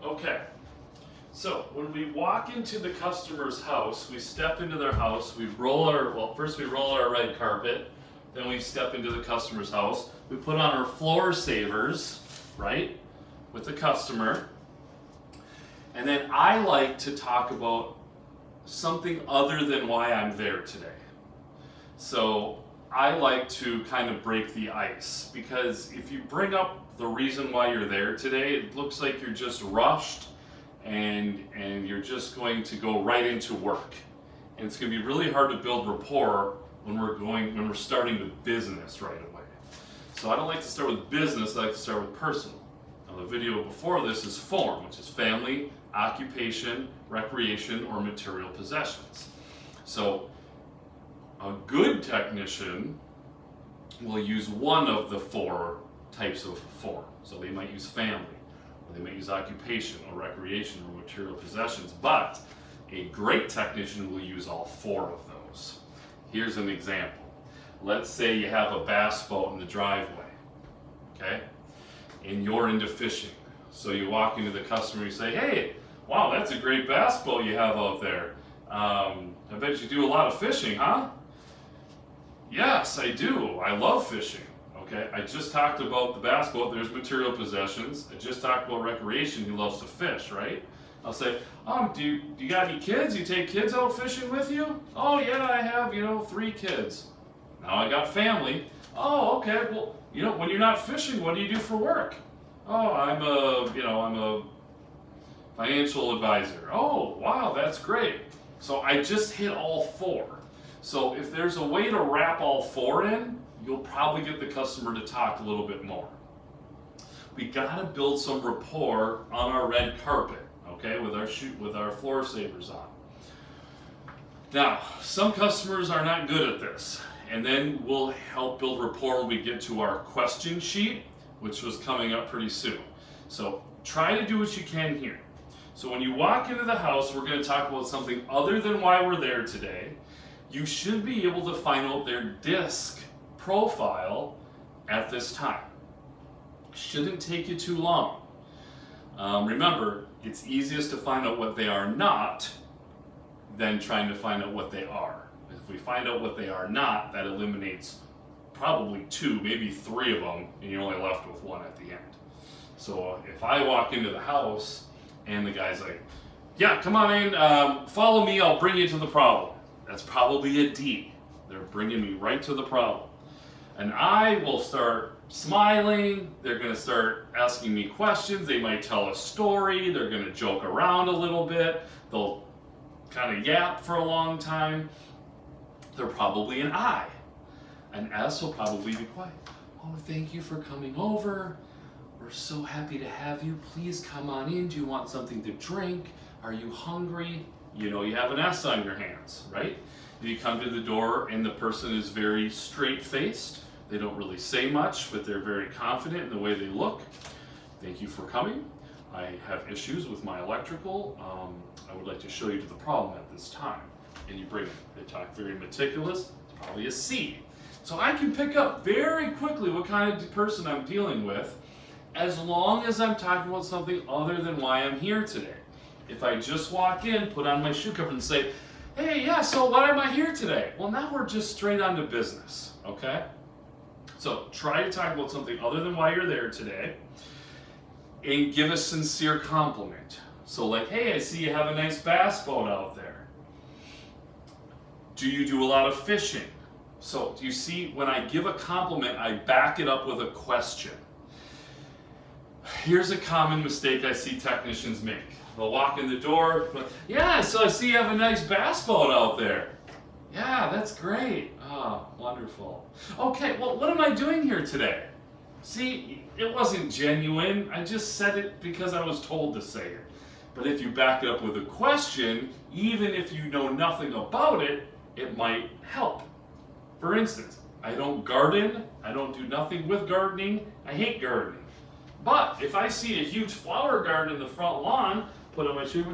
Okay, so when we walk into the customer's house, we step into their house, first we roll our red carpet, then we step into the customer's house, we put on our floor savers, right, with the customer, and then I like to talk about something other than why I'm there today. So I like to kind of break the ice, because if you bring up the reason why you're there today, it looks like you're just rushed and you're just going to go right into work. And it's going to be really hard to build rapport when we're starting with business right away. So I don't like to start with business, I like to start with personal. Now the video before this is form, which is family, occupation, recreation, or material possessions. So a good technician will use one of the four types of form. So they might use family, or they might use occupation, or recreation, or material possessions, but a great technician will use all four of those. Here's an example. Let's say you have a bass boat in the driveway, okay? And you're into fishing. So you walk into the customer and you say, hey, wow, that's a great bass boat you have out there. I bet you do a lot of fishing, huh? Yes, I do. I love fishing. Okay, I just talked about the bass boat, there's material possessions. I just talked about recreation, he loves to fish, right? I'll say, do you got any kids? You take kids out fishing with you? Oh yeah, I have, 3 kids. Now I got family. Oh, okay, well, when you're not fishing, what do you do for work? Oh, I'm a financial advisor. Oh, wow, that's great. So I just hit all 4. So if there's a way to wrap all 4 in, you'll probably get the customer to talk a little bit more. We gotta build some rapport on our red carpet, okay, with our floor savers on. Now, some customers are not good at this, and then we'll help build rapport when we get to our question sheet, which was coming up pretty soon. So try to do what you can here. So when you walk into the house, we're going to talk about something other than why we're there today. You should be able to find out their disc profile at this time. Shouldn't take you too long. Remember, it's easiest to find out what they are not than trying to find out what they are. If we find out what they are not, that eliminates probably 2, maybe 3 of them, and you're only left with 1 at the end. So if I walk into the house and the guy's like, yeah, come on in, follow me, I'll bring you to the problem. That's probably a D. They're bringing me right to the problem. And I will start smiling, they're going to start asking me questions, they might tell a story, they're going to joke around a little bit, they'll kind of yap for a long time. They're probably an I. An S will probably be quiet. Oh, thank you for coming over. We're so happy to have you. Please come on in. Do you want something to drink? Are you hungry? You have an S on your hands, right? If you come to the door and the person is very straight-faced, they don't really say much, but they're very confident in the way they look. Thank you for coming. I have issues with my electrical. I would like to show you to the problem at this time. And you bring it. They talk very meticulous. It's probably a C. So I can pick up very quickly what kind of person I'm dealing with, as long as I'm talking about something other than why I'm here today. If I just walk in, put on my shoe cover and say, hey, yeah, so why am I here today? Well, now we're just straight on to business, okay? So try to talk about something other than why you're there today, and give a sincere compliment. So like, hey, I see you have a nice bass boat out there. Do you do a lot of fishing? So do you see, when I give a compliment, I back it up with a question. Here's a common mistake I see technicians make. They'll walk in the door, yeah, so I see you have a nice bass boat out there. Yeah, that's great. Oh, wonderful. Okay, well, what am I doing here today? See, it wasn't genuine. I just said it because I was told to say it. But if you back it up with a question, even if you know nothing about it, it might help. For instance, I don't garden. I don't do nothing with gardening. I hate gardening. But if I see a huge flower garden in the front lawn, put on my shoe,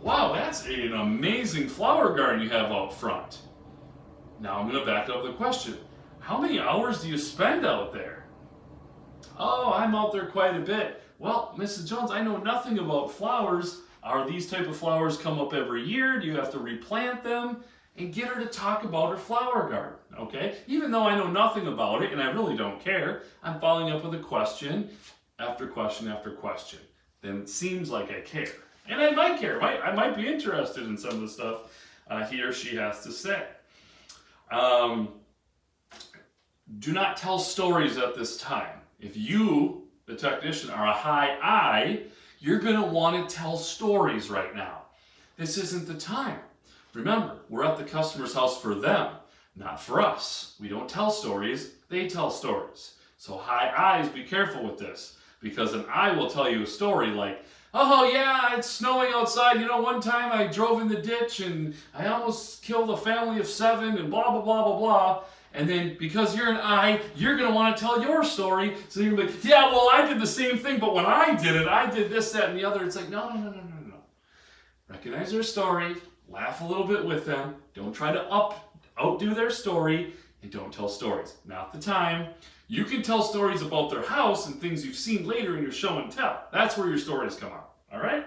wow, that's an amazing flower garden you have out front. Now I'm going to back up the question. How many hours do you spend out there? Oh, I'm out there quite a bit. Well, Mrs. Jones, I know nothing about flowers. Are these type of flowers come up every year? Do you have to replant them? And get her to talk about her flower garden, okay? Even though I know nothing about it and I really don't care, I'm following up with a question after question after question. Then it seems like I care. And I might care. I might be interested in some of the stuff he or she has to say. Do not tell stories at this time. If you, the technician, are a high I, you're going to want to tell stories right now. This isn't the time. Remember, we're at the customer's house for them, not for us. We don't tell stories, they tell stories. So high I's, be careful with this, because an I will tell you a story like, oh yeah, it's snowing outside. You know, one time I drove in the ditch and I almost killed a family of 7 and blah, blah, blah, blah, blah. And then because you're an I, you're going to want to tell your story. So you're going to be like, yeah, well, I did the same thing, but when I did it, I did this, that, and the other. It's like, no. Recognize their story. Laugh a little bit with them. Don't try to outdo their story, and don't tell stories. Not the time. You can tell stories about their house and things you've seen later in your show and tell. That's where your stories come out. All right?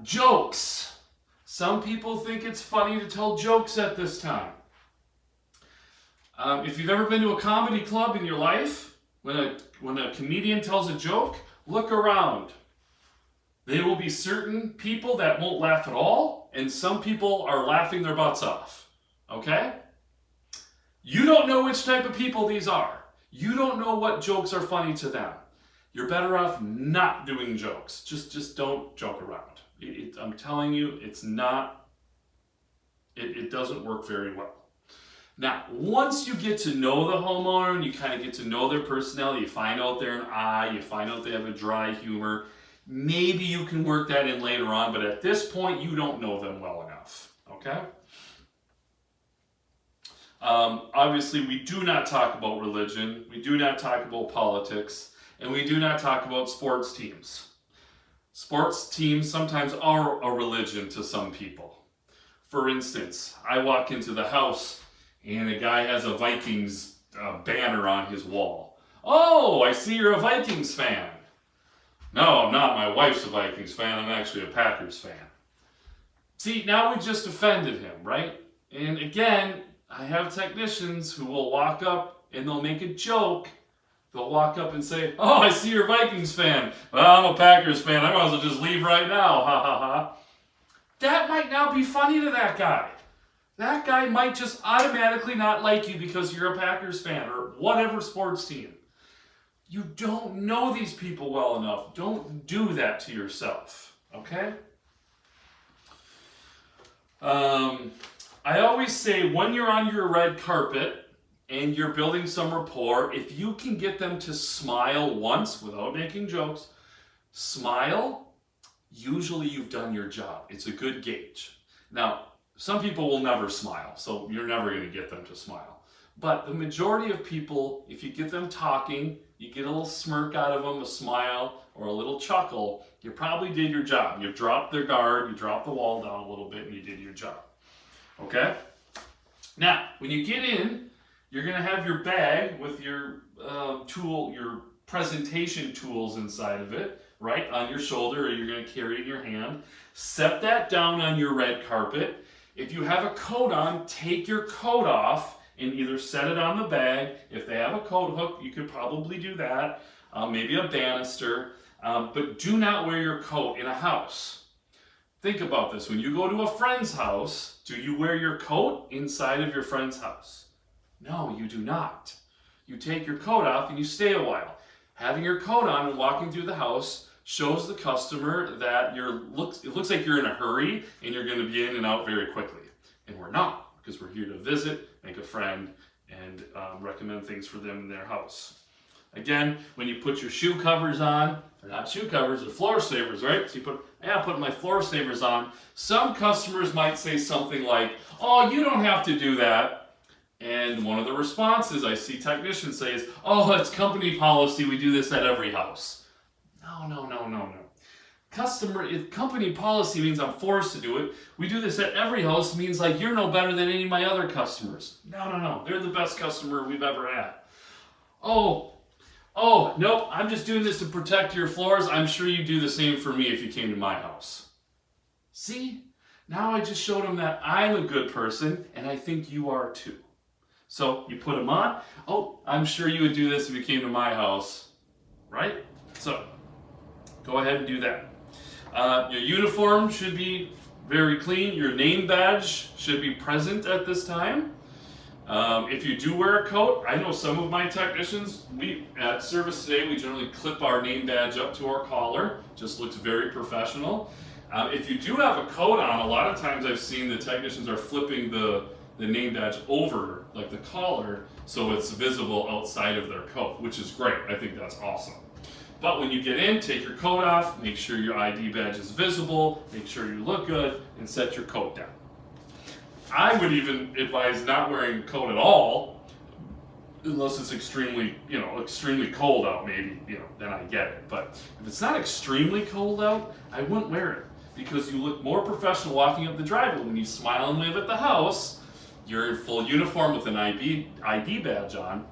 Jokes. Some people think it's funny to tell jokes at this time. If you've ever been to a comedy club in your life, when a comedian tells a joke, look around. There will be certain people that won't laugh at all, and some people are laughing their butts off. Okay? You don't know which type of people these are. You don't know what jokes are funny to them. You're better off not doing jokes. Just don't joke around. I'm telling you, it's not, it doesn't work very well. Now, once you get to know the homeowner and you kind of get to know their personality, you find out they're an I, you find out they have a dry humor, maybe you can work that in later on, but at this point, you don't know them well enough, okay? Obviously, we do not talk about religion, we do not talk about politics, and we do not talk about sports teams. Sports teams sometimes are a religion to some people. For instance, I walk into the house and a guy has a Vikings banner on his wall. Oh, I see you're a Vikings fan. No, I'm not. My wife's a Vikings fan. I'm actually a Packers fan. See, now we just offended him, right? And again, I have technicians who will walk up and they'll make a joke. They'll walk up and say, oh, I see you're a Vikings fan. Well, I'm a Packers fan. I might as well just leave right now. Ha ha ha. That might not be funny to that guy. That guy might just automatically not like you because you're a Packers fan or whatever sports team. You don't know these people well enough. Don't do that to yourself, okay? I always say when you're on your red carpet and you're building some rapport, if you can get them to smile once without making jokes, smile, usually you've done your job. It's a good gauge. Now, some people will never smile, so you're never going to get them to smile. But the majority of people, if you get them talking, you get a little smirk out of them, a smile, or a little chuckle, you probably did your job. You dropped their guard, you dropped the wall down a little bit, and you did your job. Okay? Now, when you get in, you're going to have your bag with your your presentation tools inside of it, right, on your shoulder, or you're going to carry it in your hand. Set that down on your red carpet. If you have a coat on, take your coat off and either set it on the bag. If they have a coat hook, you could probably do that. Maybe a banister. But do not wear your coat in a house. Think about this. When you go to a friend's house, do you wear your coat inside of your friend's house? No, you do not. You take your coat off and you stay a while. Having your coat on and walking through the house shows the customer that it looks like you're in a hurry and you're going to be in and out very quickly. And we're not, because we're here to visit, make a friend, and recommend things for them in their house. Again, when you put your shoe covers on, they're not shoe covers, they're floor savers, right? So you put, I'm putting my floor savers on. Some customers might say something like, oh, you don't have to do that. And one of the responses I see technicians say is, oh, it's company policy, we do this at every house. No. Company policy means I'm forced to do it. We do this at every house means like you're no better than any of my other customers. No. They're the best customer we've ever had. Oh, Oh, nope, I'm just doing this to protect your floors. I'm sure you'd do the same for me if you came to my house. See? Now I just showed them that I'm a good person, and I think you are too. So you put them on. Oh, I'm sure you would do this if you came to my house, right? So go ahead and do that. Your uniform should be very clean. Your name badge should be present at this time. If you do wear a coat, I know some of my technicians, at Service Today, we generally clip our name badge up to our collar. Just looks very professional. If you do have a coat on, a lot of times I've seen the technicians are flipping the name badge over, like the collar, so it's visible outside of their coat, which is great. I think that's awesome. But when you get in, take your coat off, make sure your ID badge is visible, make sure you look good, and set your coat down. I would even advise not wearing a coat at all, unless it's extremely cold out, maybe, then I get it. But if it's not extremely cold out, I wouldn't wear it, because you look more professional walking up the driveway. When you smile and wave at the house, you're in full uniform with an ID badge on.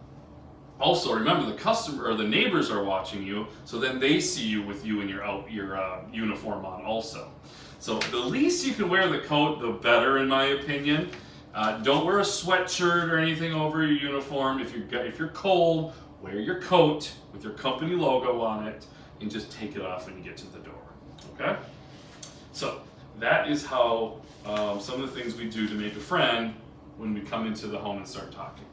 Also, remember the customer or the neighbors are watching you, so then they see you with you in your uniform on also. So the least you can wear the coat, the better, in my opinion. Don't wear a sweatshirt or anything over your uniform. If you're cold, wear your coat with your company logo on it, and just take it off when you get to the door. Okay? So that is how some of the things we do to make a friend when we come into the home and start talking.